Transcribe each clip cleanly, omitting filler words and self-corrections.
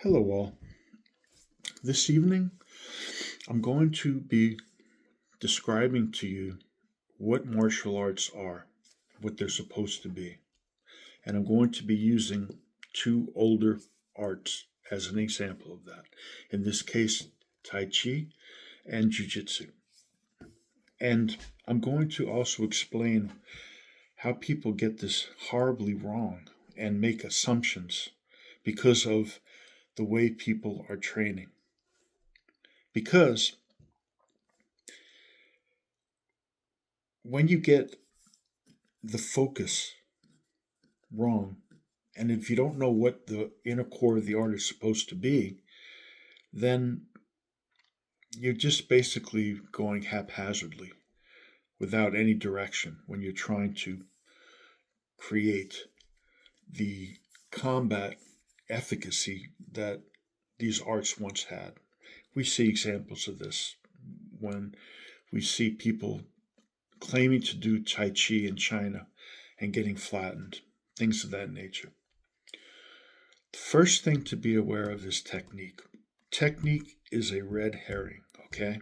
Hello, all. This evening, I'm going to be describing to you what martial arts are, what they're supposed to be. And I'm going to be using two older arts as an example of that. In this case, Tai Chi and jujitsu. And I'm going to also explain how people get this horribly wrong and make assumptions because of the way people are training. Because when you get the focus wrong, and if you don't know what the inner core of the art is supposed to be, then you're just basically going haphazardly without any direction when you're trying to create the combat efficacy that these arts once had. We see examples of this when we see people claiming to do Tai Chi in China and getting flattened, things of that nature. The first thing to be aware of is technique. Technique is a red herring, okay?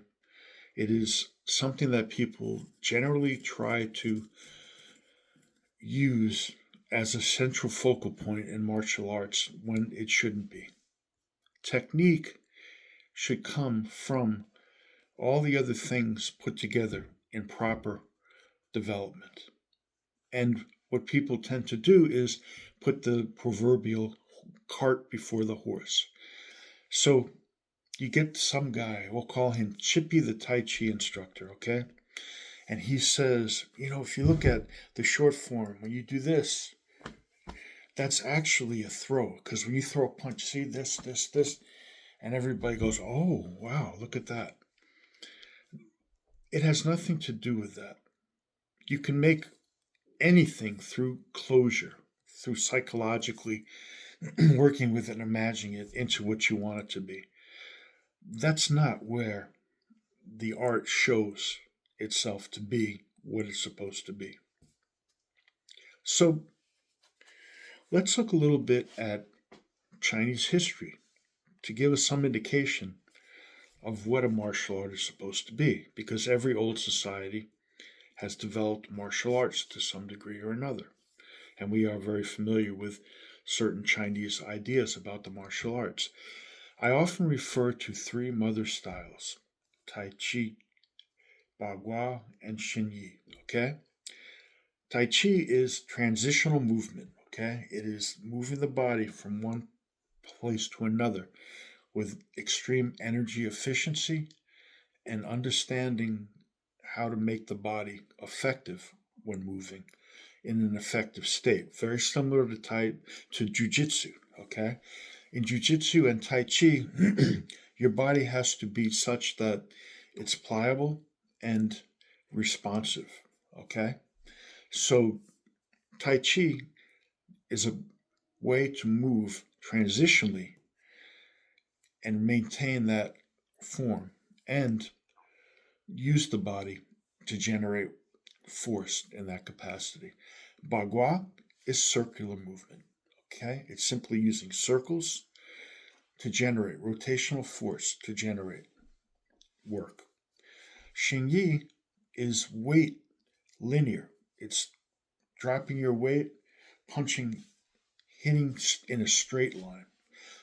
It is something that people generally try to use as a central focal point in martial arts when it shouldn't be. Technique should come from all the other things put together in proper development. And what people tend to do is put the proverbial cart before the horse. So you get some guy, we'll call him Chippy the Tai Chi instructor, okay? And he says, if you look at the short form, when you do this, that's actually a throw. Because when you throw a punch, see this, and everybody goes, oh, wow, look at that. It has nothing to do with that. You can make anything through closure, through psychologically working with it and imagining it into what you want it to be. That's not where the art shows itself to be what it's supposed to be. So let's look a little bit at Chinese history to give us some indication of what a martial art is supposed to be, because every old society has developed martial arts to some degree or another. And we are very familiar with certain Chinese ideas about the martial arts. I often refer to three mother styles: Tai Chi, Bagua, and Xinyi. Okay? Tai Chi is transitional movement. Okay? It is moving the body from one place to another with extreme energy efficiency and understanding how to make the body effective when moving in an effective state. Very similar to jujitsu. Okay? In jujitsu and Tai Chi, your body has to be such that it's pliable and responsive. Okay? So, Tai Chi is a way to move transitionally and maintain that form and use the body to generate force in that capacity. Bagua is circular movement. Okay? It's simply using circles to generate rotational force to generate work. Xingyi is weight linear. It's dropping your weight, punching, hitting in a straight line.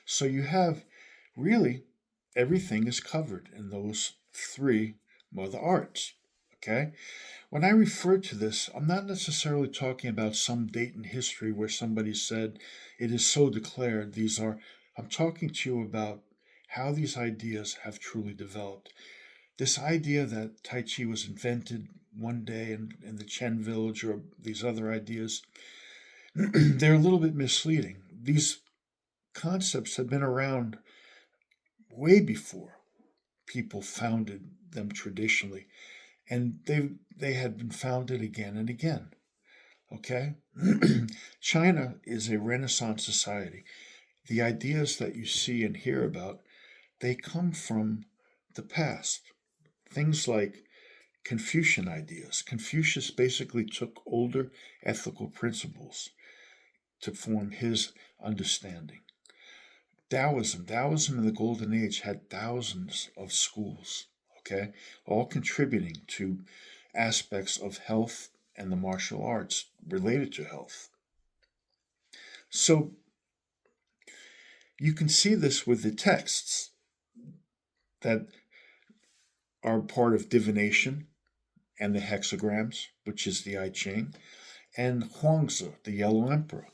So you have really everything is covered in those three mother arts. Okay? When I refer to this, I'm not necessarily talking about some date in history where somebody said it is so declared. I'm talking to you about how these ideas have truly developed. This idea that Tai Chi was invented one day in the Chen village or these other ideas, they're a little bit misleading. These concepts have been around way before people founded them traditionally, and they had been founded again and again. Okay? China is a Renaissance society. The ideas that you see and hear about, they come from the past. Things like Confucian ideas. Confucius basically took older ethical principles to form his understanding. Taoism in the Golden Age had thousands of schools, okay, all contributing to aspects of health and the martial arts related to health. So you can see this with the texts that are part of divination and the hexagrams, which is the I Ching, and Huangzi, the Yellow Emperor,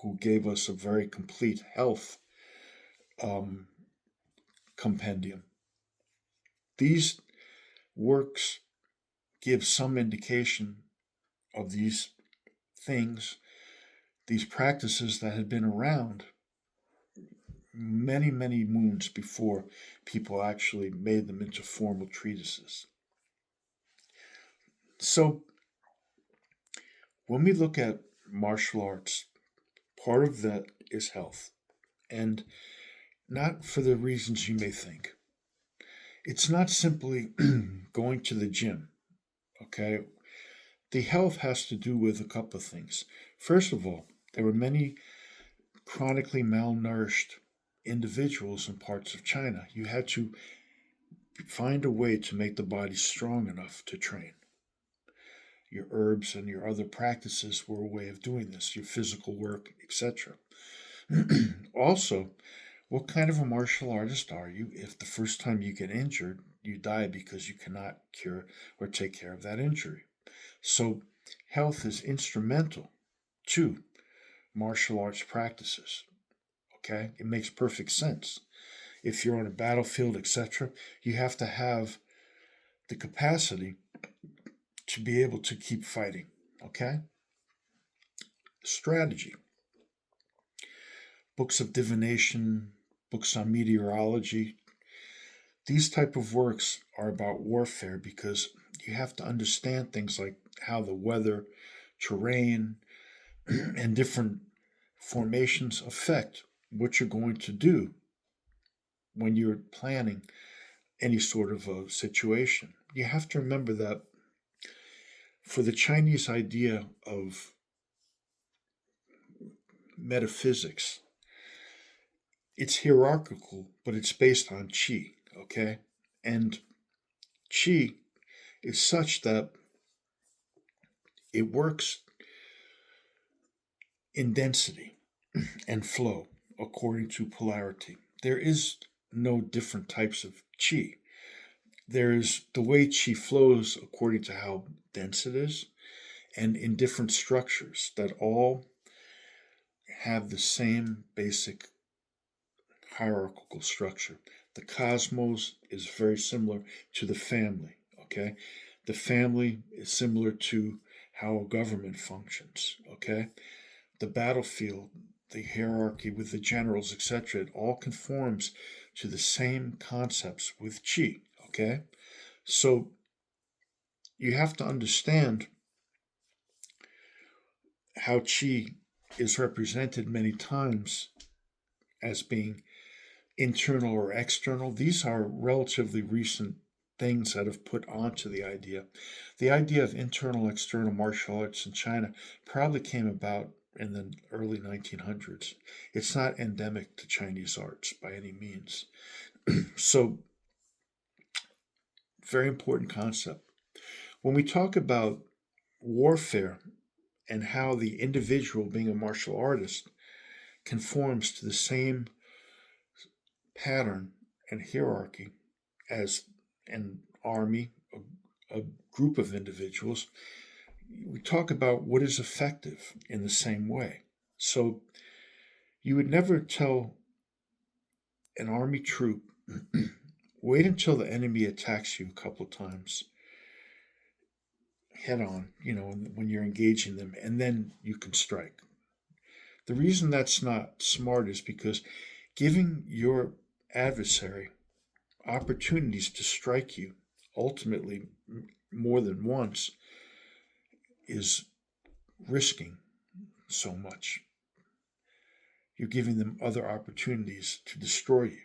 who gave us a very complete health um, compendium. These works give some indication of these things, these practices that had been around many, many moons before people actually made them into formal treatises. So, when we look at martial arts, part of that is health, and not for the reasons you may think. It's not simply going to the gym, okay? The health has to do with a couple of things. First of all, there were many chronically malnourished individuals in parts of China. You had to find a way to make the body strong enough to train. Your herbs and your other practices were a way of doing this, your physical work, etc. Also, what kind of a martial artist are you if the first time you get injured, you die because you cannot cure or take care of that injury? So, health is instrumental to martial arts practices. Okay? It makes perfect sense. If you're on a battlefield, etc., you have to have the capacity to be able to keep fighting. Okay? Strategy. Books of divination, books on meteorology. These type of works are about warfare because you have to understand things like how the weather, terrain, and different formations affect what you're going to do when you're planning any sort of a situation. You have to remember that for the Chinese idea of metaphysics, it's hierarchical, but it's based on qi, okay? And qi is such that it works in density and flow according to polarity. There is no different types of qi. There's the way qi flows according to how dense it is, and in different structures that all have the same basic hierarchical structure. The cosmos is very similar to the family, okay? The family is similar to how a government functions, okay? The battlefield, the hierarchy with the generals, etc., it all conforms to the same concepts with Qi, okay? So you have to understand how Qi is represented many times as being internal or external. These are relatively recent things that have put onto the idea. The idea of internal external martial arts in China probably came about in the early 1900s. It's not endemic to Chinese arts by any means. So, very important concept. When we talk about warfare and how the individual, being a martial artist, conforms to the same pattern and hierarchy as an army, a group of individuals, we talk about what is effective in the same way. So you would never tell an army troop, wait until the enemy attacks you a couple of times head on, when you're engaging them, and then you can strike. The reason that's not smart is because giving your adversary opportunities to strike you, ultimately more than once, is risking so much. You're giving them other opportunities to destroy you.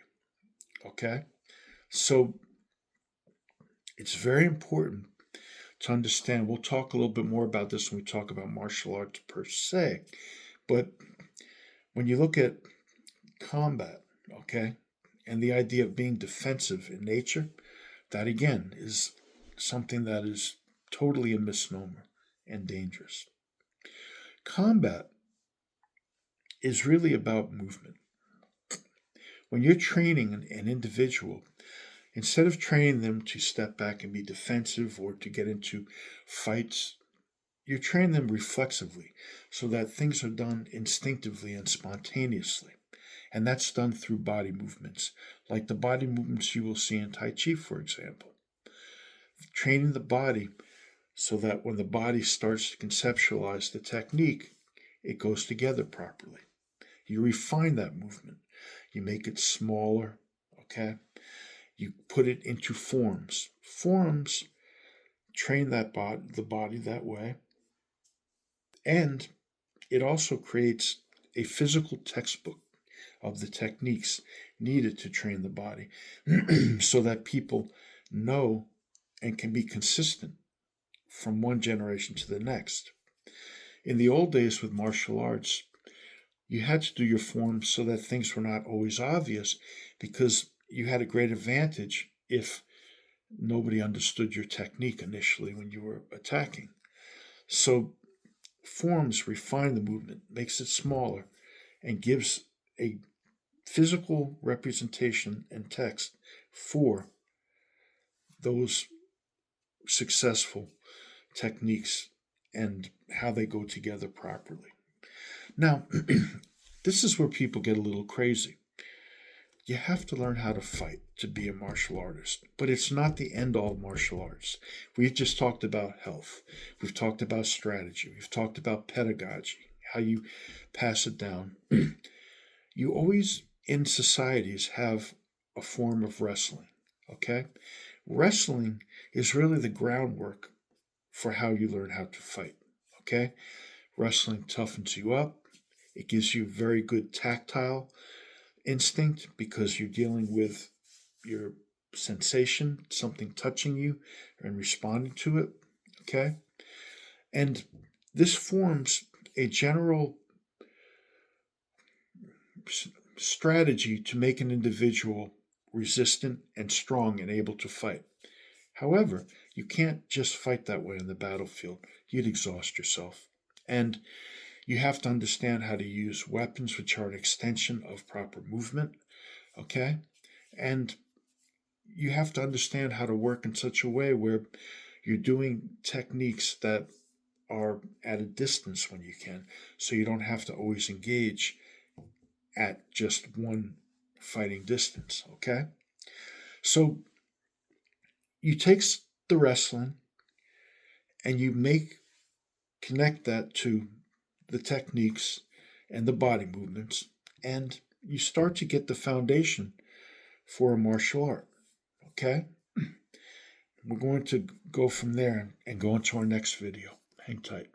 Okay? So it's very important to understand. We'll talk a little bit more about this when we talk about martial arts per se. But when you look at combat, okay? And the idea of being defensive in nature, that again is something that is totally a misnomer and dangerous. Combat is really about movement. When you're training an individual, instead of training them to step back and be defensive or to get into fights, you train them reflexively so that things are done instinctively and spontaneously. And that's done through body movements, like the body movements you will see in Tai Chi, for example. Training the body so that when the body starts to conceptualize the technique, it goes together properly. You refine that movement. You make it smaller, okay? You put it into forms. Forms train the body that way, and it also creates a physical textbook of the techniques needed to train the body so that people know and can be consistent from one generation to the next. In the old days with martial arts, you had to do your forms so that things were not always obvious because you had a great advantage if nobody understood your technique initially when you were attacking. So forms refine the movement, makes it smaller, and gives a physical representation and text for those successful techniques and how they go together properly. Now, this is where people get a little crazy. You have to learn how to fight to be a martial artist, but it's not the end all of martial arts. We've just talked about health. We've talked about strategy. We've talked about pedagogy, how you pass it down. You always, in societies, have a form of wrestling, okay? Wrestling is really the groundwork for how you learn how to fight, okay? Wrestling toughens you up. It gives you very good tactile instinct because you're dealing with your sensation, something touching you and responding to it, okay? And this forms a general strategy to make an individual resistant and strong and able to fight. However, you can't just fight that way on the battlefield. You'd exhaust yourself. And you have to understand how to use weapons, which are an extension of proper movement, okay? And you have to understand how to work in such a way where you're doing techniques that are at a distance when you can, so you don't have to always engage at just one fighting distance, okay? So you take the wrestling and you connect that to the techniques and the body movements, and you start to get the foundation for a martial art, okay? We're going to go from there and go into our next video. Hang tight.